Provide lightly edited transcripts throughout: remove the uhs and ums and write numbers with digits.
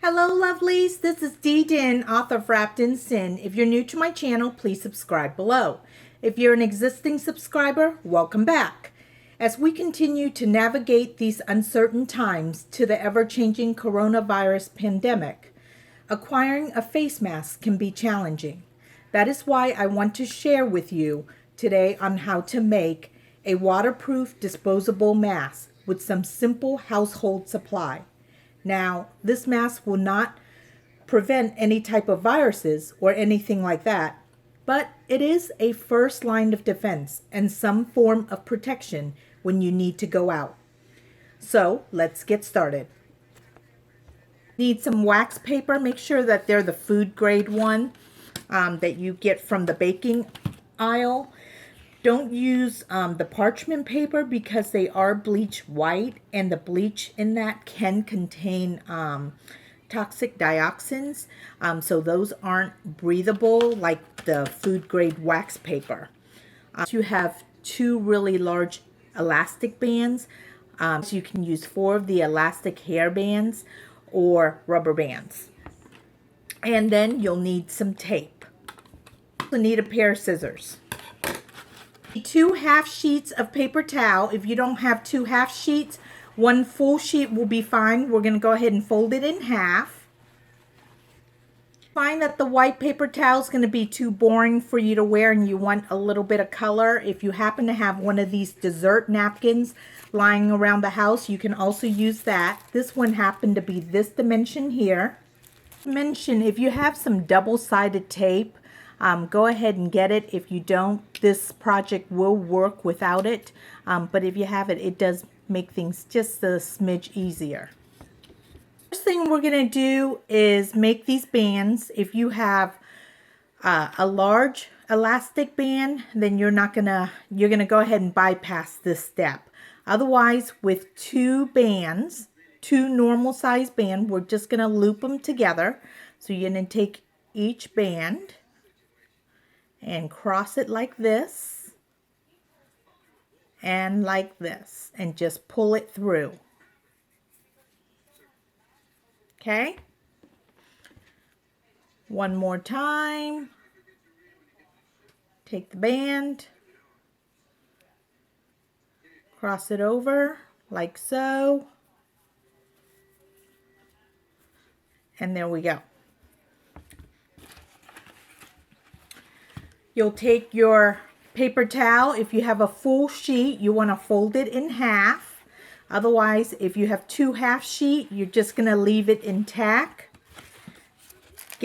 Hello lovelies, this is Dinh, author of Wrapped in Sin. If you're new to my channel, please subscribe below. If you're an existing subscriber, welcome back. As we continue to navigate these uncertain times to the ever-changing coronavirus pandemic, acquiring a face mask can be challenging. That is why I want to share with you today on how to make a waterproof disposable mask with some simple household supply. Now, this mask will not prevent any type of viruses or anything like that, but it is a first line of defense and some form of protection when you need to go out. So, let's get started. Need some wax paper. Make sure that they're the food grade one that you get from the baking aisle. Don't use the parchment paper because they are bleach white, and the bleach in that can contain toxic dioxins. So those aren't breathable like the food grade wax paper. You have two really large elastic bands. So you can use 4 of the elastic hair bands or rubber bands. And then you'll need some tape. You'll need a pair of scissors. 2 half sheets of paper towel. If you don't have 2 half sheets, 1 full sheet will be fine. We're going to go ahead and fold it in half. Find that the white paper towel is going to be too boring for you to wear and you want a little bit of color. If you happen to have one of these dessert napkins lying around the house, you can also use that. This one happened to be this dimension here. If you have some double-sided tape, go ahead and get it. If you don't, this project will work without it. But if you have it, it does make things just a smidge easier. First thing we're going to do is make these bands. If you have a large elastic band, then you're going to go ahead and bypass this step. Otherwise, with 2 bands, 2 normal size bands, we're just going to loop them together. So you're going to take each band and cross it like this and like this and just pull it through. Okay? One more time. Take the band, cross it over like so, and there we go. You'll take your paper towel. If you have a full sheet, you want to fold it in half. Otherwise, if you have 2 half sheet, you're just going to leave it intact.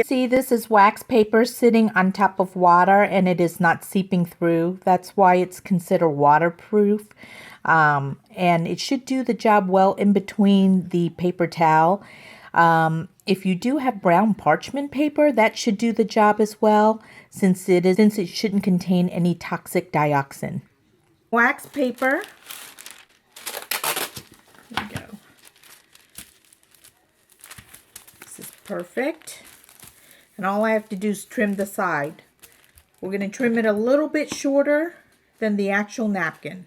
See, this is wax paper sitting on top of water and it is not seeping through. That's why it's considered waterproof. And it should do the job well in between the paper towel. If you do have brown parchment paper, that should do the job as well, since it shouldn't contain any toxic dioxin. Wax paper. There we go. This is perfect. And all I have to do is trim the side. We're going to trim it a little bit shorter than the actual napkin.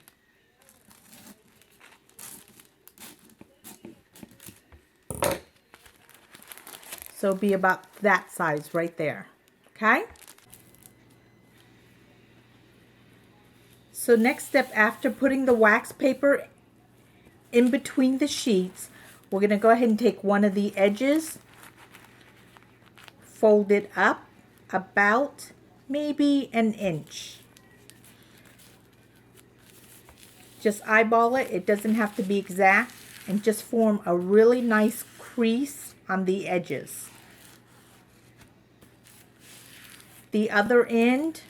So it'll be about that size right there. Okay? So next step, after putting the wax paper in between the sheets, we're going to go ahead and take one of the edges, fold it up about maybe an inch. Just eyeball it. It doesn't have to be exact. And just form a really nice crease on the edges. The other end,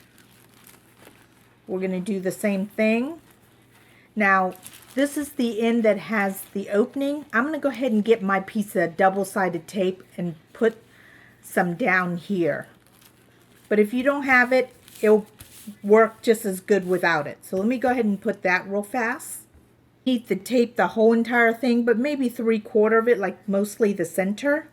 we're going to do the same thing. Now, this is the end that has the opening. I'm going to go ahead and get my piece of double-sided tape and put some down here. But if you don't have it, it'll work just as good without it. So let me go ahead and put that real fast. Need the tape the whole entire thing, but maybe 3/4 of it, like mostly the center.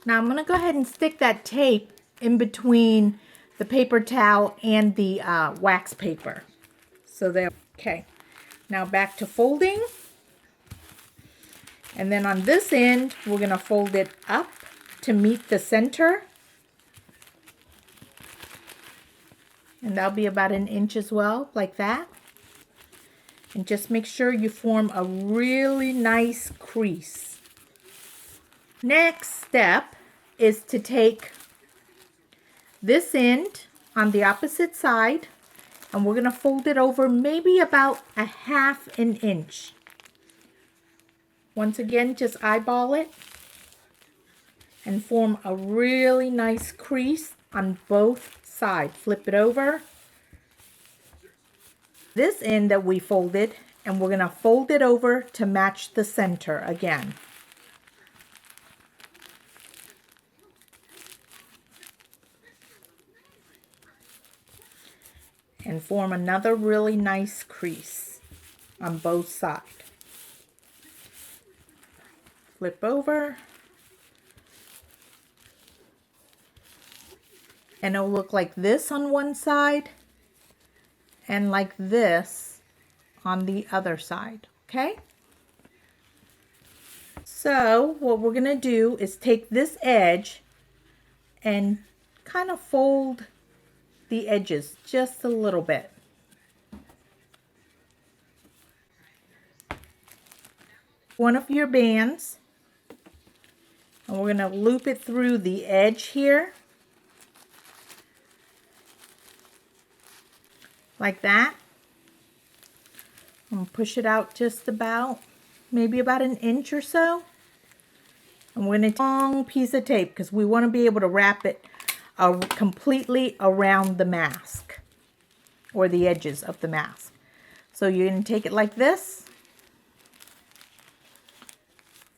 Now I'm going to go ahead and stick that tape in between the paper towel and the wax paper. So there, okay. Now back to folding. And then on this end, we're going to fold it up to meet the center. And that'll be about an inch as well, like that. And just make sure you form a really nice crease. Next step is to take this end on the opposite side, and we're going to fold it over maybe about a ½ inch. Once again, just eyeball it and form a really nice crease on both sides. Flip it over. This end that we folded, and we're going to fold it over to match the center again. And form another really nice crease on both sides. Flip over. And it'll look like this on one side and like this on the other side, okay? So what we're gonna do is take this edge and kind of fold the edges just a little bit. One of your bands, and we're gonna loop it through the edge here. Like that. I'm gonna push it out just about, maybe about an inch or so. And we're gonna take a long piece of tape because we want to be able to wrap it completely around the mask or the edges of the mask. So you're gonna take it like this,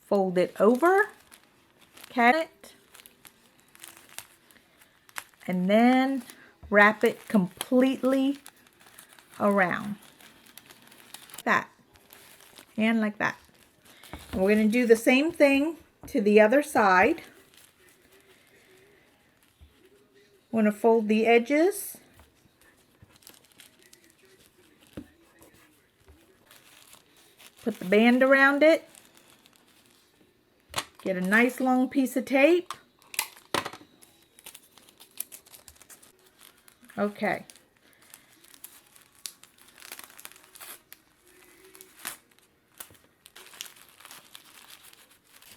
fold it over, okay, and then wrap it completely around that and like that. And we're going to do the same thing to the other side. I'm going to fold the edges, put the band around it, get a nice long piece of tape. Okay.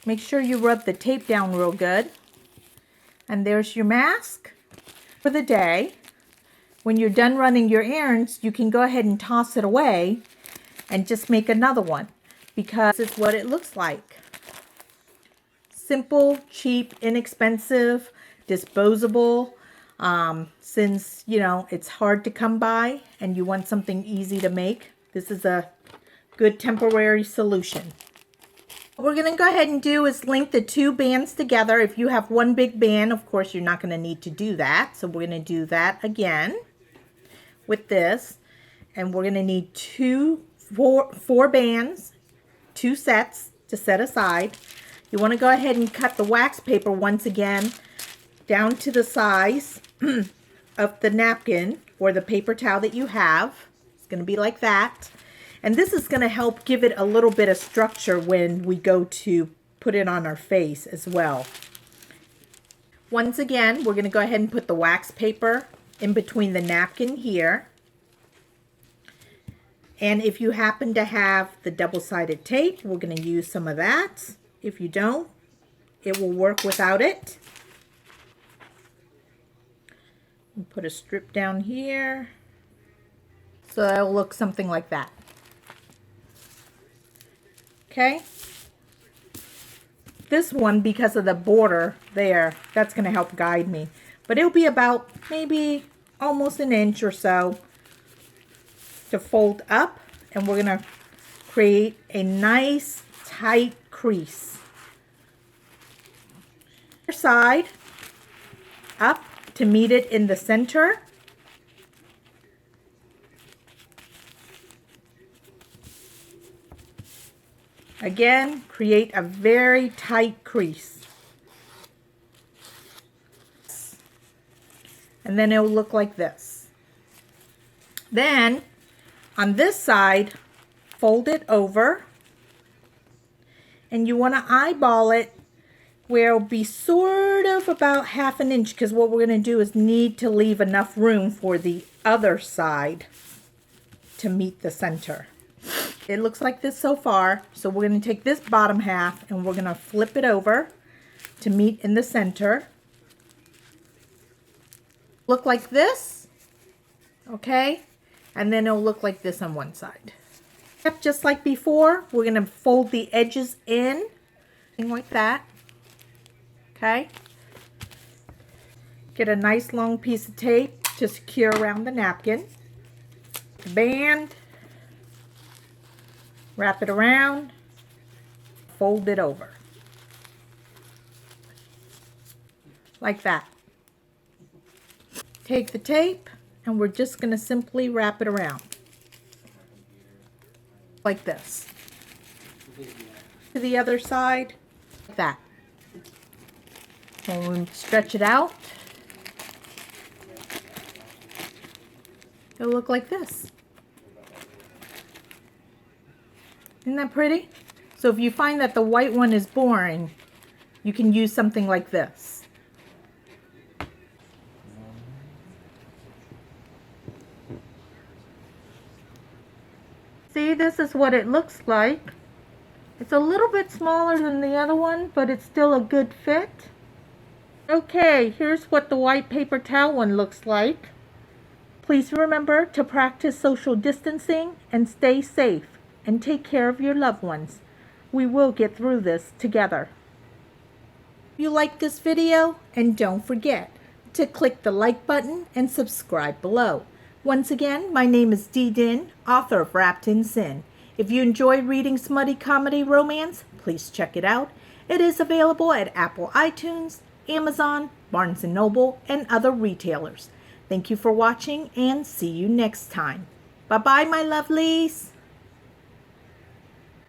Make sure you rub the tape down real good. And there's your mask for the day. When you're done running your errands, you can go ahead and toss it away and just make another one, because it's what it looks like. Simple, cheap, inexpensive, disposable. Since, you know, it's hard to come by and you want something easy to make, this is a good temporary solution. What we're going to go ahead and do is link the two bands together. If you have one big band, of course, you're not going to need to do that. So we're going to do that again with this. And we're going to need four bands, 2 sets to set aside. You want to go ahead and cut the wax paper once again down to the size of the napkin or the paper towel that you have. It's going to be like that. And this is going to help give it a little bit of structure when we go to put it on our face as well. Once again, we're going to go ahead and put the wax paper in between the napkin here. And if you happen to have the double-sided tape, we're going to use some of that. If you don't, it will work without it. Put a strip down here. So that'll look something like that. Okay. This one, because of the border there, that's going to help guide me. But it'll be about maybe almost an inch or so to fold up. And we're going to create a nice tight crease. Side up to meet it in the center. Again, create a very tight crease. And then it will look like this. Then, on this side, fold it over And you want to eyeball it where it'll be sort of about 1/2 inch, because what we're going to do is need to leave enough room for the other side to meet the center. It looks like this so far, so we're going to take this bottom half and we're going to flip it over to meet in the center. Look like this, okay? And then it'll look like this on one side. Yep, just like before, we're going to fold the edges in, like that, okay? Get a nice long piece of tape to secure around the napkin. Band, wrap it around, fold it over. Like that. Take the tape and we're just going to simply wrap it around. Like this. To the other side, like that. And we stretch it out. It'll look like this. Isn't that pretty? So if you find that the white one is boring, you can use something like this. See, this is what it looks like. It's a little bit smaller than the other one, but it's still a good fit. Okay, here's what the white paper towel one looks like. Please remember to practice social distancing and stay safe and take care of your loved ones. We will get through this together. If you like this video, and don't forget to click the like button and subscribe below. Once again, my name is Dinh, author of Wrapped in Sin. If you enjoy reading smutty comedy romance, please check it out. It is available at Apple iTunes, Amazon, Barnes & Noble, and other retailers. Thank you for watching and see you next time. Bye-bye, my lovelies.